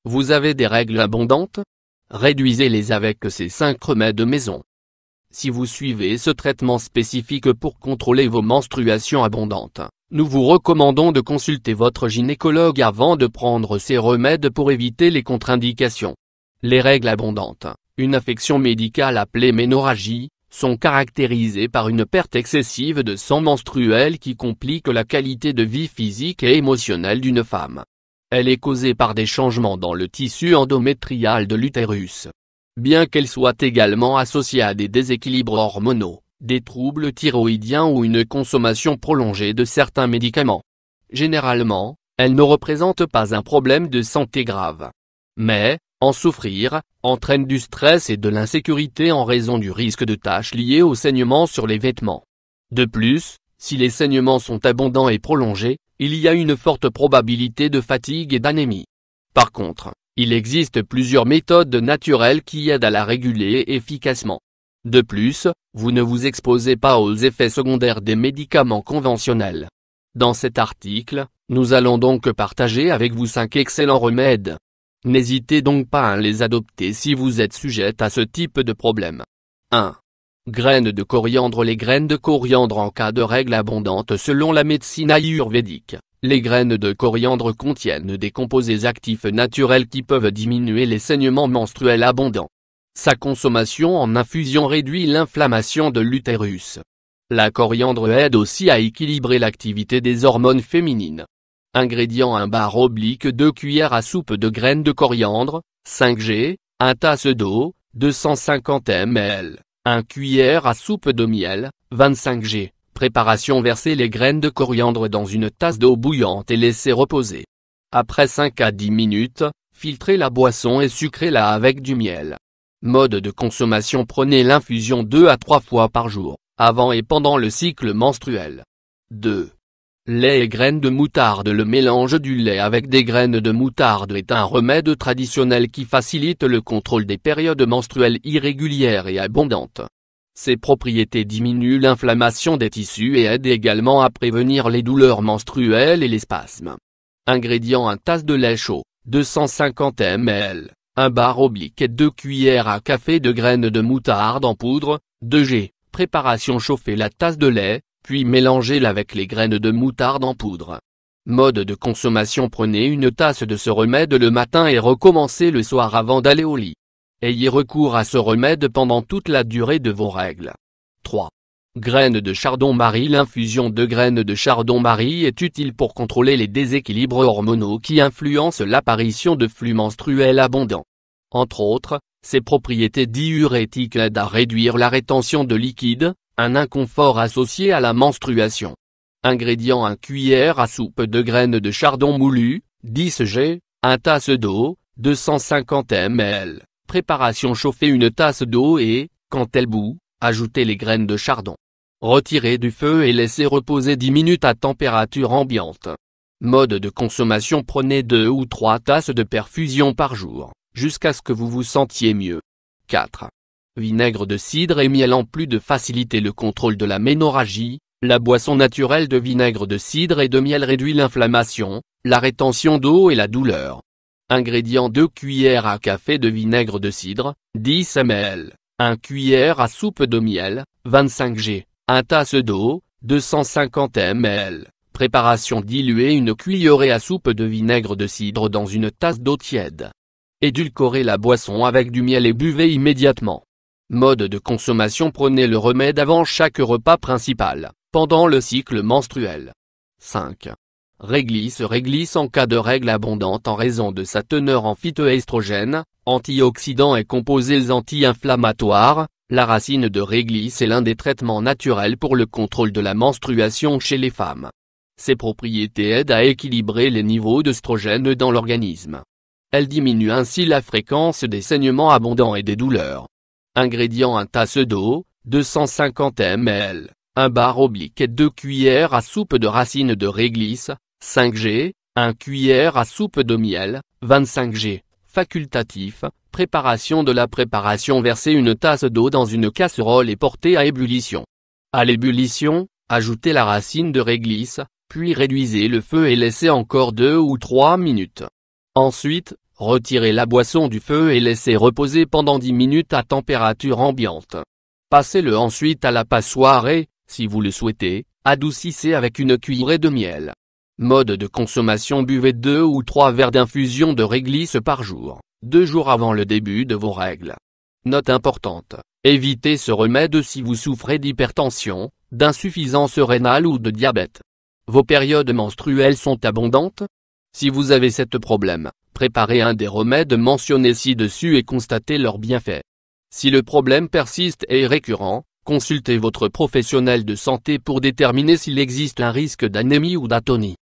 Vous avez des règles abondantes? Réduisez-les avec ces 5 remèdes maison. Si vous suivez ce traitement spécifique pour contrôler vos menstruations abondantes, nous vous recommandons de consulter votre gynécologue avant de prendre ces remèdes pour éviter les contre-indications. Les règles abondantes, une affection médicale appelée ménorrhagie, sont caractérisées par une perte excessive de sang menstruel qui complique la qualité de vie physique et émotionnelle d'une femme. Elle est causée par des changements dans le tissu endométrial de l'utérus. Bien qu'elle soit également associée à des déséquilibres hormonaux, des troubles thyroïdiens ou une consommation prolongée de certains médicaments. Généralement, elle ne représente pas un problème de santé grave. Mais, en souffrir, entraîne du stress et de l'insécurité en raison du risque de taches liées aux saignements sur les vêtements. De plus, si les saignements sont abondants et prolongés, il y a une forte probabilité de fatigue et d'anémie. Par contre, il existe plusieurs méthodes naturelles qui aident à la réguler efficacement. De plus, vous ne vous exposez pas aux effets secondaires des médicaments conventionnels. Dans cet article, nous allons donc partager avec vous 5 excellents remèdes. N'hésitez donc pas à les adopter si vous êtes sujette à ce type de problème. 1. Graines de coriandre. Les graines de coriandre en cas de règles abondantes. Selon la médecine ayurvédique, les graines de coriandre contiennent des composés actifs naturels qui peuvent diminuer les saignements menstruels abondants. Sa consommation en infusion réduit l'inflammation de l'utérus. La coriandre aide aussi à équilibrer l'activité des hormones féminines. Ingrédients: 1 bar oblique 2 cuillères à soupe de graines de coriandre, 5 g, 1 tasse d'eau, 250 ml, 1 cuillère à soupe de miel, 25 g. Préparation: verser les graines de coriandre dans une tasse d'eau bouillante et laisser reposer. Après 5 à 10 minutes, filtrez la boisson et sucrez-la avec du miel. Mode de consommation: prenez l'infusion 2 à 3 fois par jour, avant et pendant le cycle menstruel. 2. Lait et graines de moutarde. Le mélange du lait avec des graines de moutarde est un remède traditionnel qui facilite le contrôle des périodes menstruelles irrégulières et abondantes. Ses propriétés diminuent l'inflammation des tissus et aident également à prévenir les douleurs menstruelles et les spasmes. Ingrédients: 1 tasse de lait chaud, 250 ml, 1 bar oblique 2 cuillères à café de graines de moutarde en poudre, 2 g. Préparation: chauffer la tasse de lait, puis mélangez-la avec les graines de moutarde en poudre. Mode de consommation: prenez une tasse de ce remède le matin et recommencez le soir avant d'aller au lit. Ayez recours à ce remède pendant toute la durée de vos règles. 3. Graines de chardon-marie. L'infusion de graines de chardon-marie est utile pour contrôler les déséquilibres hormonaux qui influencent l'apparition de flux menstruels abondants. Entre autres, ses propriétés diurétiques aident à réduire la rétention de liquide, un inconfort associé à la menstruation. Ingrédients: 1 cuillère à soupe de graines de chardon moulu, 10 g, 1 tasse d'eau, 250 ml. Préparation: chauffer une tasse d'eau et, quand elle bout, ajoutez les graines de chardon. Retirez du feu et laissez reposer 10 minutes à température ambiante. Mode de consommation: prenez 2 ou 3 tasses de perfusion par jour, jusqu'à ce que vous vous sentiez mieux. 4. Vinaigre de cidre et miel. En plus de faciliter le contrôle de la ménorrhagie, la boisson naturelle de vinaigre de cidre et de miel réduit l'inflammation, la rétention d'eau et la douleur. Ingrédients: 2 cuillères à café de vinaigre de cidre, 10 ml, 1 cuillère à soupe de miel, 25 g, 1 tasse d'eau, 250 ml. Préparation: diluer une cuillerée à soupe de vinaigre de cidre dans une tasse d'eau tiède. Édulcorez la boisson avec du miel et buvez immédiatement. Mode de consommation: prenez le remède avant chaque repas principal, pendant le cycle menstruel. 5. Réglisse. Réglisse. En cas de règles abondantes, en raison de sa teneur en phytoestrogènes, antioxydants et composés anti-inflammatoires, la racine de réglisse est l'un des traitements naturels pour le contrôle de la menstruation chez les femmes. Ses propriétés aident à équilibrer les niveaux d'œstrogènes dans l'organisme. Elle diminue ainsi la fréquence des saignements abondants et des douleurs. Ingrédients: 1 tasse d'eau, 250 ml, 1 bar oblique 2 cuillères à soupe de racines de réglisse, 5 g, 1 cuillère à soupe de miel, 25 g. Facultatif. Préparation de la préparation: verser une tasse d'eau dans une casserole et porter à ébullition. À l'ébullition, ajoutez la racine de réglisse, puis réduisez le feu et laissez encore 2 ou 3 minutes. Ensuite, Retirez la boisson du feu et laissez reposer pendant 10 minutes à température ambiante. Passez-le ensuite à la passoire et, si vous le souhaitez, adoucissez avec une cuillerée de miel. Mode de consommation: buvez 2 ou 3 verres d'infusion de réglisse par jour, 2 jours avant le début de vos règles. Note importante, évitez ce remède si vous souffrez d'hypertension, d'insuffisance rénale ou de diabète. Vos périodes menstruelles sont abondantes? Si vous avez ce problème, préparez un des remèdes mentionnés ci-dessus et constatez leurs bienfaits. Si le problème persiste et est récurrent, consultez votre professionnel de santé pour déterminer s'il existe un risque d'anémie ou d'atonie.